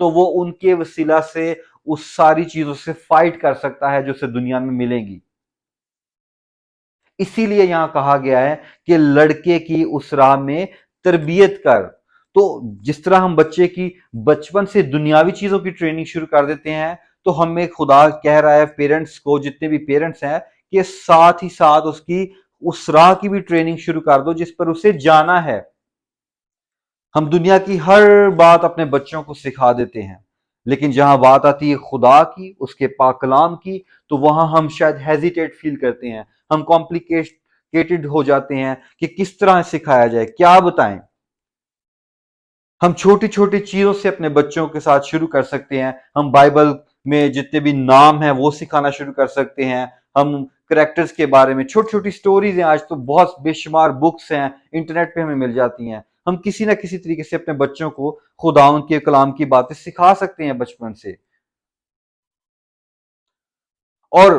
تو وہ ان کے وسیلہ سے اس ساری چیزوں سے فائٹ کر سکتا ہے جو اسے دنیا میں ملیں گی. اسی لیے یہاں کہا گیا ہے کہ لڑکے کی اس راہ میں تربیت کر. تو جس طرح ہم بچے کی بچپن سے دنیاوی چیزوں کی ٹریننگ شروع کر دیتے ہیں، تو ہمیں خدا کہہ رہا ہے پیرنٹس کو، جتنے بھی پیرنٹس ہیں، کہ ساتھ ہی ساتھ اس کی اس راہ کی بھی ٹریننگ شروع کر دو جس پر اسے جانا ہے. ہم دنیا کی ہر بات اپنے بچوں کو سکھا دیتے ہیں، لیکن جہاں بات آتی ہے خدا کی، اس کے پاک کلام کی، تو وہاں ہم شاید ہیزیٹیٹ فیل کرتے ہیں، ہم کمپلیکیٹڈ ہو جاتے ہیں کہ کس طرح سکھایا جائے، کیا بتائیں. ہم چھوٹی چھوٹی چیزوں سے اپنے بچوں کے ساتھ شروع کر سکتے ہیں. ہم بائبل میں جتنے بھی نام ہیں وہ سکھانا شروع کر سکتے ہیں. ہم کریکٹرز کے بارے میں چھوٹی چھوٹی سٹوریز ہیں، آج تو بہت بے شمار بکس ہیں انٹرنیٹ پہ ہمیں مل جاتی ہیں. ہم کسی نہ کسی طریقے سے اپنے بچوں کو خداوند کے کلام کی باتیں سکھا سکتے ہیں بچپن سے. اور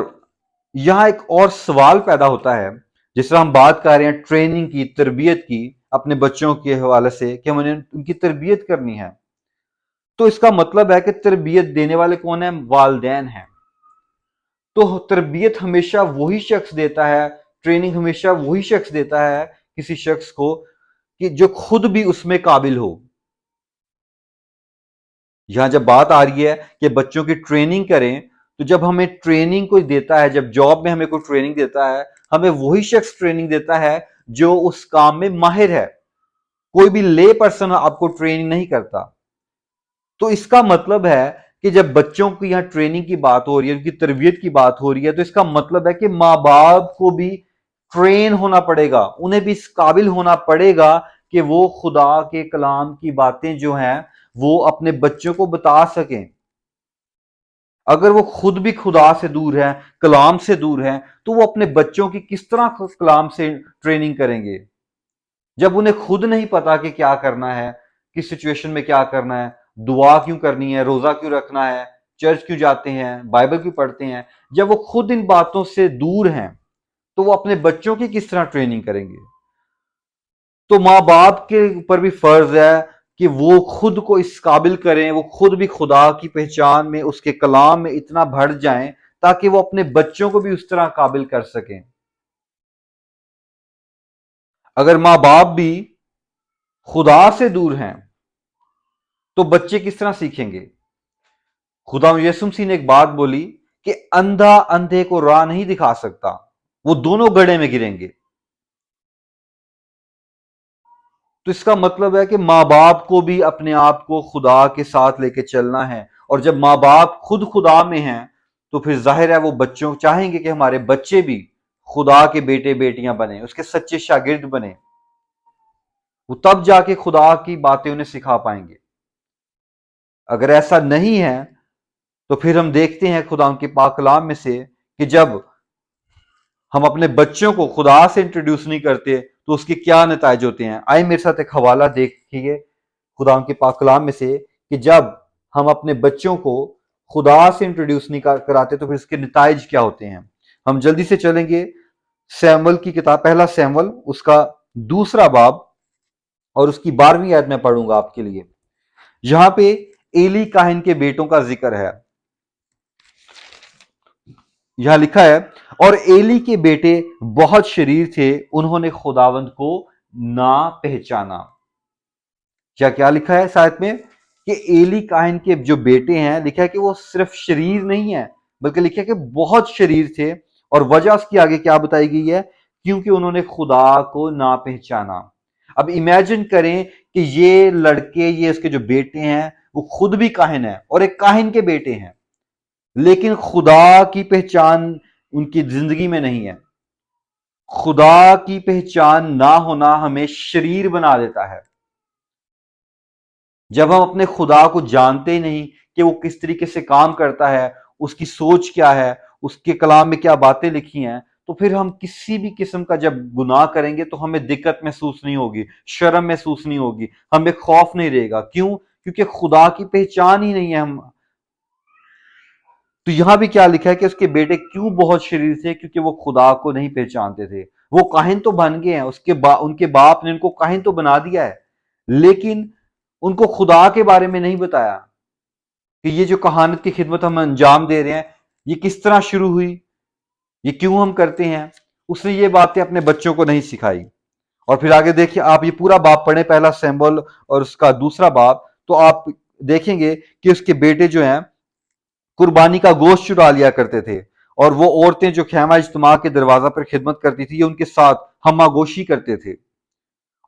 یہاں ایک اور سوال پیدا ہوتا ہے، جس طرح ہم بات کر رہے ہیں ٹریننگ کی، تربیت کی اپنے بچوں کے حوالے سے، کہ ہم انہیں ان کی تربیت کرنی ہے. تو اس کا مطلب ہے کہ تربیت دینے والے کون ہیں؟ والدین ہیں. تو تربیت ہمیشہ وہی شخص دیتا ہے، ٹریننگ ہمیشہ وہی شخص دیتا ہے کسی شخص کو کہ جو خود بھی اس میں قابل ہو. یہاں جب بات آ رہی ہے کہ بچوں کی ٹریننگ کریں، تو جب ہمیں ٹریننگ کوئی دیتا ہے، جب جاب میں ہمیں کوئی ٹریننگ دیتا ہے، ہمیں وہی شخص ٹریننگ دیتا ہے جو اس کام میں ماہر ہے. کوئی بھی لے پرسن آپ کو ٹریننگ نہیں کرتا. تو اس کا مطلب ہے کہ جب بچوں کی یہاں ٹریننگ کی بات ہو رہی ہے، ان کی تربیت کی بات ہو رہی ہے، تو اس کا مطلب ہے کہ ماں باپ کو بھی ٹرین ہونا پڑے گا، انہیں بھی اس قابل ہونا پڑے گا کہ وہ خدا کے کلام کی باتیں جو ہیں وہ اپنے بچوں کو بتا سکیں. اگر وہ خود بھی خدا سے دور ہے، کلام سے دور ہے، تو وہ اپنے بچوں کی کس طرح کلام سے ٹریننگ کریں گے جب انہیں خود نہیں پتا کہ کیا کرنا ہے، کس سچویشن میں کیا کرنا ہے، دعا کیوں کرنی ہے، روزہ کیوں رکھنا ہے، چرچ کیوں جاتے ہیں، بائبل کیوں پڑھتے ہیں. جب وہ خود ان باتوں سے دور ہیں تو وہ اپنے بچوں کی کس طرح ٹریننگ کریں گے. تو ماں باپ کے اوپر بھی فرض ہے کہ وہ خود کو اس قابل کریں، وہ خود بھی خدا کی پہچان میں، اس کے کلام میں اتنا بڑھ جائیں تاکہ وہ اپنے بچوں کو بھی اس طرح قابل کر سکیں. اگر ماں باپ بھی خدا سے دور ہیں تو بچے کس طرح سیکھیں گے. خدا یسوع مسیح نے ایک بات بولی کہ اندھا اندھے کو راہ نہیں دکھا سکتا، وہ دونوں گڑھے میں گریں گے. تو اس کا مطلب ہے کہ ماں باپ کو بھی اپنے آپ کو خدا کے ساتھ لے کے چلنا ہے. اور جب ماں باپ خود خدا میں ہیں تو پھر ظاہر ہے وہ بچوں چاہیں گے کہ ہمارے بچے بھی خدا کے بیٹے بیٹیاں بنیں، اس کے سچے شاگرد بنیں. وہ تب جا کے خدا کی باتیں انہیں سکھا پائیں گے. اگر ایسا نہیں ہے تو پھر ہم دیکھتے ہیں خدا ان کے پاک کلام میں سے کہ جب ہم اپنے بچوں کو خدا سے انٹروڈیوس نہیں کرتے تو اس کے کیا نتائج ہوتے ہیں. آئے میرے ساتھ ایک حوالہ دیکھیے خدا ان کے پاک کلام میں سے کہ جب ہم اپنے بچوں کو خدا سے انٹروڈیوس نہیں کراتے تو پھر اس کے نتائج کیا ہوتے ہیں. ہم جلدی سے چلیں گے سیمول کی کتاب، پہلا سیمول اس کا 2 باب اور اس کی 12ویں آیت میں پڑھوں گا آپ کے لیے. یہاں پہ ایلی کاہن کے بیٹوں کا ذکر ہے. یہاں لکھا ہے اور ایلی کے بیٹے بہت شریر تھے، انہوں نے خداوند کو نہ پہچانا. کیا لکھا ہے اس آیت میں کہ ایلی کاہن کے جو بیٹے ہیں، لکھا ہے کہ وہ صرف شریر نہیں ہے بلکہ لکھا ہے کہ بہت شریر تھے. اور وجہ اس کی آگے کیا بتائی گئی ہے؟ کیونکہ انہوں نے خدا کو نہ پہچانا. اب امیجن کریں کہ یہ لڑکے، یہ اس کے جو بیٹے ہیں وہ خود بھی کاہن ہیں اور ایک کاہن کے بیٹے ہیں، لیکن خدا کی پہچان ان کی زندگی میں نہیں ہے. خدا کی پہچان نہ ہونا ہمیں شریر بنا دیتا ہے. جب ہم اپنے خدا کو جانتے ہی نہیں کہ وہ کس طریقے سے کام کرتا ہے، اس کی سوچ کیا ہے، اس کے کلام میں کیا باتیں لکھی ہیں، تو پھر ہم کسی بھی قسم کا جب گناہ کریں گے تو ہمیں دقت محسوس نہیں ہوگی، شرم محسوس نہیں ہوگی، ہمیں خوف نہیں رہے گا. کیوں؟ کیونکہ خدا کی پہچان ہی نہیں ہے. ہم تو یہاں بھی کیا لکھا ہے کہ اس کے بیٹے کیوں بہت شریر تھے؟ کیونکہ وہ خدا کو نہیں پہچانتے تھے. وہ کاہن تو بن گئے ہیں، ان کے باپ نے ان کو کاہن تو بنا دیا ہے، لیکن ان کو خدا کے بارے میں نہیں بتایا. کہ یہ جو کہانت کی خدمت ہم انجام دے رہے ہیں یہ کس طرح شروع ہوئی، یہ کیوں ہم کرتے ہیں، اس نے یہ باتیں اپنے بچوں کو نہیں سکھائی۔ اور پھر آگے دیکھیے، آپ یہ پورا باب پڑھیں، پہلا سیموئیل اور اس کا دوسرا باب، تو آپ دیکھیں گے کہ اس کے بیٹے جو ہیں قربانی کا گوشت چرا لیا کرتے تھے، اور وہ عورتیں جو خیمہ اجتماع کے دروازہ پر خدمت کرتی تھی یہ ان کے ساتھ ہمہ گوشی کرتے تھے۔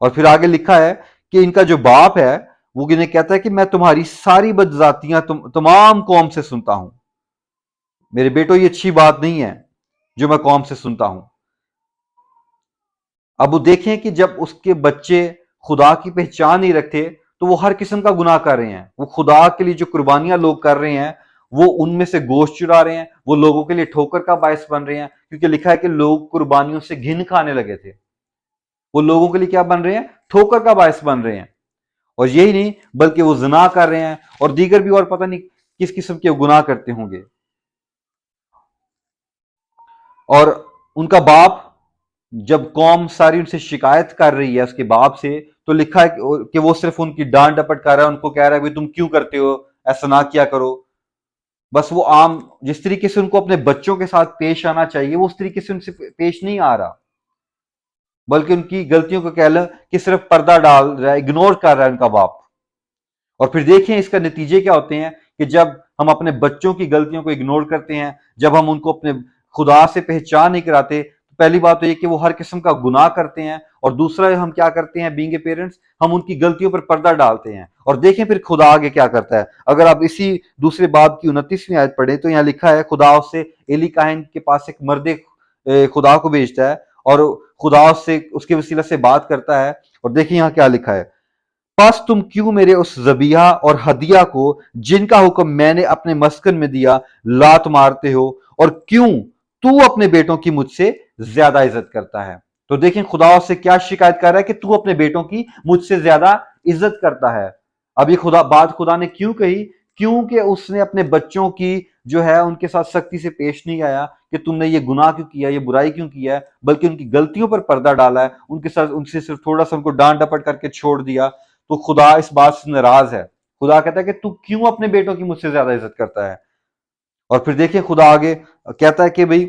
اور پھر آگے لکھا ہے کہ ان کا جو باپ ہے وہ انہیں کہتا ہے کہ میں تمہاری ساری بدذاتیاں تمام قوم سے سنتا ہوں، میرے بیٹو یہ اچھی بات نہیں ہے جو میں قوم سے سنتا ہوں۔ اب وہ دیکھیں کہ جب اس کے بچے خدا کی پہچان نہیں رکھتے تو وہ ہر قسم کا گناہ کر رہے ہیں، وہ خدا کے لیے جو قربانیاں لوگ کر رہے ہیں وہ ان میں سے گوشت چرا رہے ہیں، وہ لوگوں کے لیے ٹھوکر کا باعث بن رہے ہیں، کیونکہ لکھا ہے کہ لوگ قربانیوں سے گھن کھانے لگے تھے، وہ لوگوں کے لیے کیا بن رہے ہیں، ٹھوکر کا باعث بن رہے ہیں۔ اور یہی نہیں بلکہ وہ زنا کر رہے ہیں اور دیگر بھی اور پتہ نہیں کس قسم کے گناہ کرتے ہوں گے۔ اور ان کا باپ جب قوم ساری ان سے شکایت کر رہی ہے اس کے باپ سے، تو لکھا ہے کہ وہ صرف ان کی ڈانٹ ڈپٹ کر رہا ہے، ان کو کہہ رہا ہے کہ تم کیوں کرتے ہو، ایسا نہ کیا کرو۔ بس وہ عام جس طریقے سے ان کو اپنے بچوں کے ساتھ پیش آنا چاہیے وہ اس طریقے سے ان سے پیش نہیں آ رہا، بلکہ ان کی غلطیوں کو کہہ لیں کہ صرف پردہ ڈال رہا ہے، اگنور کر رہا ہے ان کا باپ۔ اور پھر دیکھیں اس کا نتیجے کیا ہوتے ہیں کہ جب ہم اپنے بچوں کی غلطیوں کو اگنور کرتے ہیں، جب ہم ان کو اپنے خدا سے پہچان نہیں کراتے، تو پہلی بات تو یہ کہ وہ ہر قسم کا گناہ کرتے ہیں، اور دوسرا ہم کیا کرتے ہیں بینگ اے پیرنٹس، ہم ان کی غلطیوں پر پردہ ڈالتے ہیں۔ اور دیکھیں پھر خدا آگے کیا کرتا ہے، اگر آپ اسی دوسرے باب کی 29ویں آیت پڑھیں تو یہاں لکھا ہے خدا اس سے ایلی کاہن کے پاس ایک مرد خدا کو بھیجتا ہے، اور خدا اس سے اس کے وسیلہ سے بات کرتا ہے، اور دیکھیں یہاں کیا لکھا ہے، پس تم کیوں میرے اس ذبیحہ اور ہدیہ کو جن کا حکم میں نے اپنے مسکن میں دیا لات مارتے ہو، اور کیوں تو اپنے بیٹوں کی مجھ سے زیادہ عزت کرتا ہے؟ تو دیکھیں خدا اس سے کیا شکایت کر رہا ہے کہ تو اپنے بیٹوں کی مجھ سے زیادہ عزت کرتا ہے۔ اب یہ بات خدا نے کیوں کہی؟ کیونکہ اس نے اپنے بچوں کی جو ہے ان کے ساتھ سختی سے پیش نہیں آیا کہ تم نے یہ گناہ کیوں کیا، یہ برائی کیوں کیا ہے، بلکہ ان کی غلطیوں پر پردہ ڈالا ہے، ان کے ساتھ ان سے صرف تھوڑا سا ان کو ڈانٹ ڈپٹ کر کے چھوڑ دیا۔ تو خدا اس بات سے ناراض ہے، خدا کہتا ہے کہ تو کیوں اپنے بیٹوں کی مجھ سے زیادہ عزت کرتا ہے؟ اور پھر دیکھیں خدا آگے کہتا ہے کہ بھئی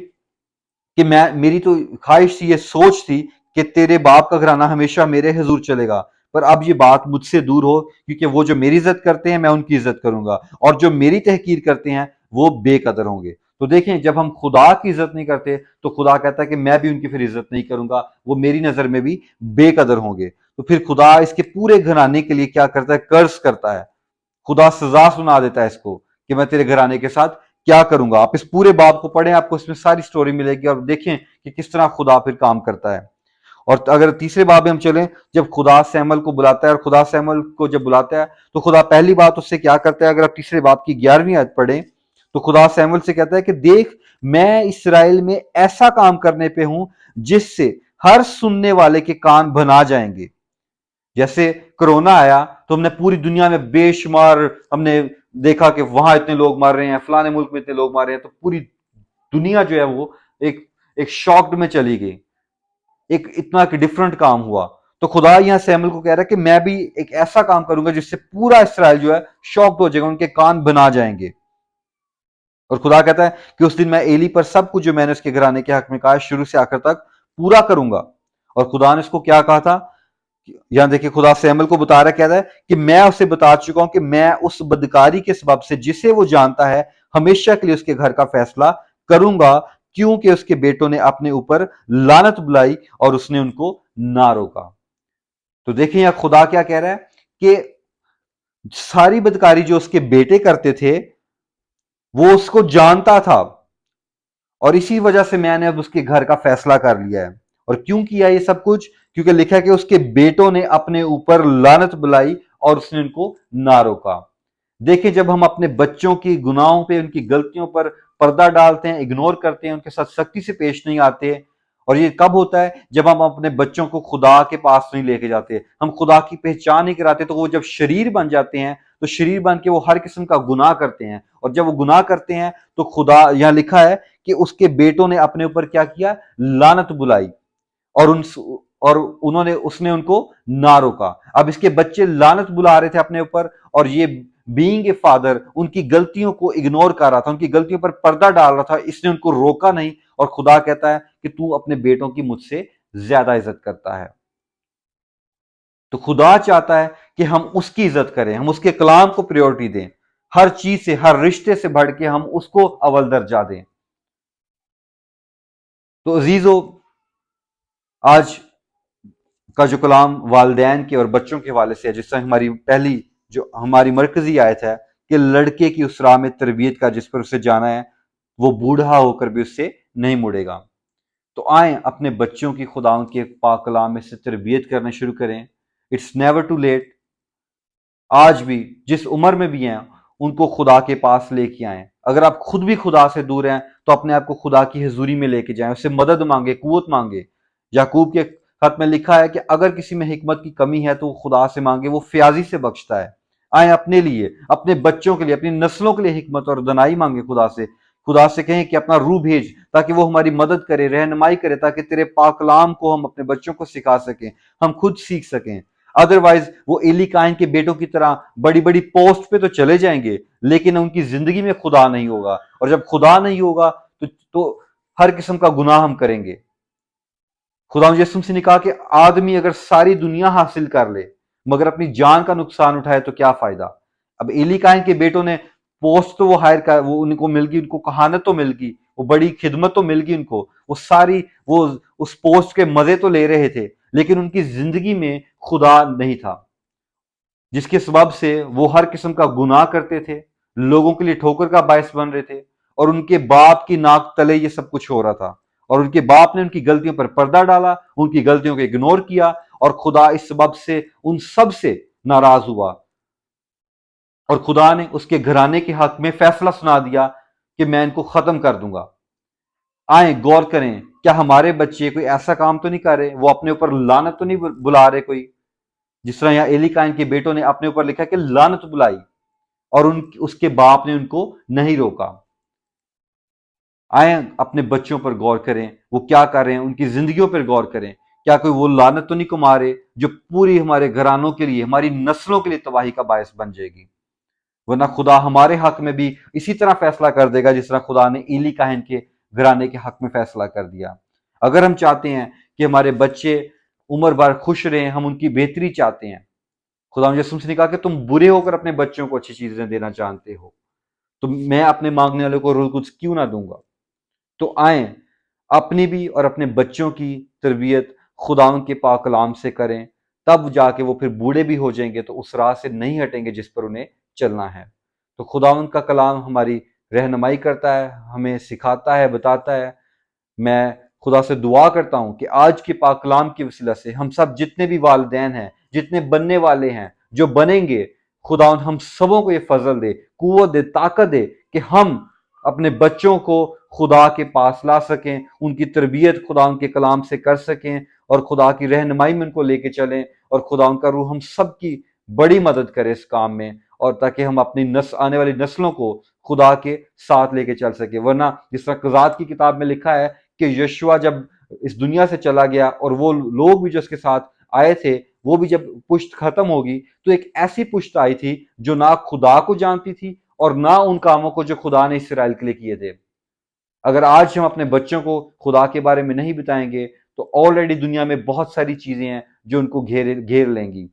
کہ میری تو خواہش تھی، یہ سوچ تھی کہ تیرے باپ کا گھرانہ ہمیشہ میرے حضور چلے گا، پر اب یہ بات مجھ سے دور ہو، کیونکہ وہ جو میری عزت کرتے ہیں میں ان کی عزت کروں گا، اور جو میری تحقیر کرتے ہیں وہ بے قدر ہوں گے۔ تو دیکھیں جب ہم خدا کی عزت نہیں کرتے تو خدا کہتا ہے کہ میں بھی ان کی پھر عزت نہیں کروں گا، وہ میری نظر میں بھی بے قدر ہوں گے۔ تو پھر خدا اس کے پورے گھرانے کے لیے کیا کرتا ہے؟ قرض کرتا ہے، خدا سزا سنا دیتا ہے اس کو کہ میں تیرے گھرانے کے ساتھ کیا کروں گا۔ آپ اس پورے باب کو پڑھیں، آپ کو اس میں ساری سٹوری ملے گی، اور دیکھیں کہ کس طرح خدا پھر کام کرتا ہے۔ اور اگر تیسرے باب میں ہم چلیں، جب خدا سیموئیل کو بلاتا ہے، اور خدا سیموئیل کو جب بلاتا ہے تو خدا پہلی بات اس سے کیا کرتا ہے؟ اگر آپ تیسرے باب کی 11ویں آیت پڑھیں تو خدا سیموئیل سے کہتا ہے کہ دیکھ میں اسرائیل میں ایسا کام کرنے پہ ہوں جس سے ہر سننے والے کے کان بنا جائیں گے۔ جیسے کرونا آیا تو ہم نے پوری دنیا میں بے شمار ہم نے دیکھا کہ وہاں اتنے لوگ مر رہے ہیں، فلانے ملک میں اتنے لوگ مر رہے ہیں، تو پوری دنیا جو ہے وہ ایک شاکڈ میں چلی گئی، ایک اتنا کہ ڈفرنٹ کام ہوا۔ تو خدا یہاں سیموئیل کو کہہ رہا ہے کہ میں بھی ایک ایسا کام کروں گا جس سے پورا اسرائیل جو ہے شاکڈ ہو جائے گا، ان کے کان بنا جائیں گے۔ اور خدا کہتا ہے کہ اس دن میں ایلی پر سب کچھ جو میں نے اس کے گھرانے کے حق میں کہا ہے شروع سے آخر تک پورا کروں گا۔ اور خدا نے اس کو کیا کہا تھا؟ یہاں دیکھیں خدا سیموئیل کو بتا رہا ہے، کہتا ہے کہ میں اسے بتا چکا ہوں کہ میں اس بدکاری کے سبب سے جسے وہ جانتا ہے ہمیشہ کے لیے اس کے گھر کا فیصلہ کروں گا، کیونکہ اس کے بیٹوں نے اپنے اوپر لعنت بلائی اور اس نے ان کو نہ روکا۔ تو دیکھیں یہاں خدا کیا کہہ رہا ہے کہ ساری بدکاری جو اس کے بیٹے کرتے تھے وہ اس کو جانتا تھا، اور اسی وجہ سے میں نے اب اس کے گھر کا فیصلہ کر لیا ہے۔ اور کیوں کیا یہ سب کچھ؟ کیونکہ لکھا ہے کہ اس کے بیٹوں نے اپنے اوپر لعنت بلائی اور اس نے ان کو نہ روکا۔ دیکھیں جب ہم اپنے بچوں کی گناہوں پہ، ان کی غلطیوں پر پردہ ڈالتے ہیں، اگنور کرتے ہیں، ان کے ساتھ سختی سے پیش نہیں آتے، اور یہ کب ہوتا ہے؟ جب ہم اپنے بچوں کو خدا کے پاس نہیں لے کے جاتے، ہم خدا کی پہچان نہیں کراتے، تو وہ جب شریر بن جاتے ہیں تو شریر بن کے وہ ہر قسم کا گناہ کرتے ہیں، اور جب وہ گناہ کرتے ہیں تو خدا یہاں لکھا ہے کہ اس کے بیٹوں نے اپنے اوپر کیا کیا؟ لعنت بلائی، اور اس نے ان کو نہ روکا۔ اب اس کے بچے لعنت بلا رہے تھے اپنے اوپر، اور یہ being a father ان کی غلطیوں کو اگنور کر رہا تھا, ان کی غلطیوں پر پردہ ڈال رہا تھا, اس نے ان کو روکا نہیں, اور خدا کہتا ہے کہ تو اپنے بیٹوں کی مجھ سے زیادہ عزت کرتا ہے. تو خدا چاہتا ہے کہ ہم اس کی عزت کریں, ہم اس کے کلام کو پریورٹی دیں, ہر چیز سے, ہر رشتے سے بڑھ کے ہم اس کو اول درجہ دیں. تو عزیزو, آج کا جو کلام والدین کے اور بچوں کے حوالے سے ہے, جس طرح ہماری پہلی جو ہماری مرکزی آیت ہے کہ لڑکے کی اس راہ میں تربیت کا جس پر اسے جانا ہے وہ بوڑھا ہو کر بھی اس سے نہیں مڑے گا. تو آئیں اپنے بچوں کی خداوند کے پاک کلام میں سے تربیت کرنا شروع کریں. It's never too late. آج بھی جس عمر میں بھی ہیں ان کو خدا کے پاس لے کے آئیں. اگر آپ خود بھی خدا سے دور ہیں تو اپنے آپ کو خدا کی حضوری میں لے کے جائیں, اس سے مدد مانگے, قوت مانگے. یعقوب کے خط میں لکھا ہے کہ اگر کسی میں حکمت کی کمی ہے تو وہ خدا سے مانگے, وہ فیاضی سے بخشتا ہے. آئیں اپنے لیے, اپنے بچوں کے لیے, اپنی نسلوں کے لیے حکمت اور دانائی مانگے خدا سے. خدا سے کہیں کہ اپنا روح بھیج تاکہ وہ ہماری مدد کرے, رہنمائی کرے, تاکہ تیرے پاک کلام کو ہم اپنے بچوں کو سکھا سکیں, ہم خود سیکھ سکیں. ادروائز وہ ایلی کائن کے بیٹوں کی طرح بڑی بڑی پوسٹ پہ تو چلے جائیں گے لیکن ان کی زندگی میں خدا نہیں ہوگا, اور جب خدا نہیں ہوگا تو ہر قسم کا گناہ ہم کریں گے. خدا یسوع سے نے کہا کہ آدمی اگر ساری دنیا حاصل کر لے مگر اپنی جان کا نقصان اٹھائے تو کیا فائدہ. اب ایلی کائن کے بیٹوں نے پوسٹ تو وہ ہائر کر, وہ ان کو مل گئی, ان کو کہانت تو مل گئی, وہ بڑی خدمت تو مل گئی ان کو, وہ ساری وہ اس پوسٹ کے مزے تو لے رہے تھے, لیکن ان کی زندگی میں خدا نہیں تھا, جس کے سبب سے وہ ہر قسم کا گناہ کرتے تھے, لوگوں کے لیے ٹھوکر کا باعث بن رہے تھے, اور ان کے باپ کی ناک تلے یہ سب کچھ ہو رہا تھا, اور ان کے باپ نے ان کی غلطیوں پر پردہ ڈالا, ان کی غلطیوں کو اگنور کیا, اور خدا اس سبب سے ان سب سے ناراض ہوا, اور خدا نے اس کے گھرانے کے حق میں فیصلہ سنا دیا کہ میں ان کو ختم کر دوں گا. آئیں غور کریں, کیا ہمارے بچے کوئی ایسا کام تو نہیں کر رہے, وہ اپنے اوپر لعنت تو نہیں بلا رہے کوئی, جس طرح یہاں ایلی کائن کے بیٹوں نے اپنے اوپر لکھا کہ لعنت بلائی اور اس کے باپ نے ان کو نہیں روکا. آئیں اپنے بچوں پر غور کریں, وہ کیا کر رہے ہیں, ان کی زندگیوں پر غور کریں, کیا کوئی وہ لعنت تو نہیں کما رہے جو پوری ہمارے گھرانوں کے لیے, ہماری نسلوں کے لیے تباہی کا باعث بن جائے گی. ورنہ خدا ہمارے حق میں بھی اسی طرح فیصلہ کر دے گا جس طرح خدا نے ایلی کاہن کے گھرانے کے حق میں فیصلہ کر دیا. اگر ہم چاہتے ہیں کہ ہمارے بچے عمر بھر خوش رہیں, ہم ان کی بہتری چاہتے ہیں, خدا یسوع نے کہا کہ تم برے ہو کر اپنے بچوں کو اچھی چیزیں دینا جانتے ہو, تو میں اپنے مانگنے والے کو روح القدس کیوں نہ دوں گا. تو آئیں اپنی بھی اور اپنے بچوں کی تربیت خداوند کے پاک کلام سے کریں, تب جا کے وہ پھر بوڑھے بھی ہو جائیں گے تو اس راہ سے نہیں ہٹیں گے جس پر انہیں چلنا ہے. تو خداوند کا کلام ہماری رہنمائی کرتا ہے, ہمیں سکھاتا ہے, بتاتا ہے. میں خدا سے دعا کرتا ہوں کہ آج کے پاک کلام کی وسیلہ سے ہم سب جتنے بھی والدین ہیں, جتنے بننے والے ہیں, جو بنیں گے, خداوند ہم سبوں کو یہ فضل دے, قوت دے, طاقت دے کہ ہم اپنے بچوں کو خدا کے پاس لا سکیں, ان کی تربیت خدا ان کے کلام سے کر سکیں, اور خدا کی رہنمائی میں ان کو لے کے چلیں, اور خدا ان کا روح ہم سب کی بڑی مدد کرے اس کام میں, اور تاکہ ہم اپنی آنے والی نسلوں کو خدا کے ساتھ لے کے چل سکیں. ورنہ جس طرح قضات کی کتاب میں لکھا ہے کہ یشوع جب اس دنیا سے چلا گیا اور وہ لوگ بھی جو اس کے ساتھ آئے تھے وہ بھی جب پشت ختم ہوگی تو ایک ایسی پشت آئی تھی جو نہ خدا کو جانتی تھی اور نہ ان کاموں کو جو خدا نے اسرائیل کے لیے کیے تھے. اگر آج ہم اپنے بچوں کو خدا کے بارے میں نہیں بتائیں گے تو آلریڈی دنیا میں بہت ساری چیزیں ہیں جو ان کو گھیر لیں گی,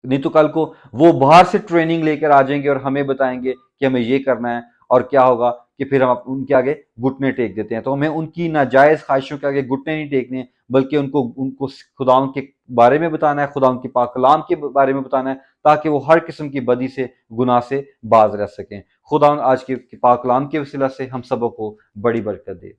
نہیں تو کل کو وہ باہر سے ٹریننگ لے کر آ جائیں گے اور ہمیں بتائیں گے کہ ہمیں یہ کرنا ہے, اور کیا ہوگا کہ پھر ہم ان کے آگے گھٹنے ٹیک دیتے ہیں. تو ہمیں ان کی ناجائز خواہشوں کے آگے گھٹنے نہیں ٹیکنے, بلکہ ان کو خدا ان کے بارے میں بتانا ہے, خدا ان کے پاک کلام کے بارے میں بتانا ہے, تاکہ وہ ہر قسم کی بدی سے, گناہ سے باز رہ سکیں. خدا آج کے پاک کلام کے وسیلہ سے ہم سبوں کو بڑی برکت دے.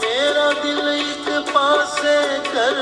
میرا دل ایک پاسے کر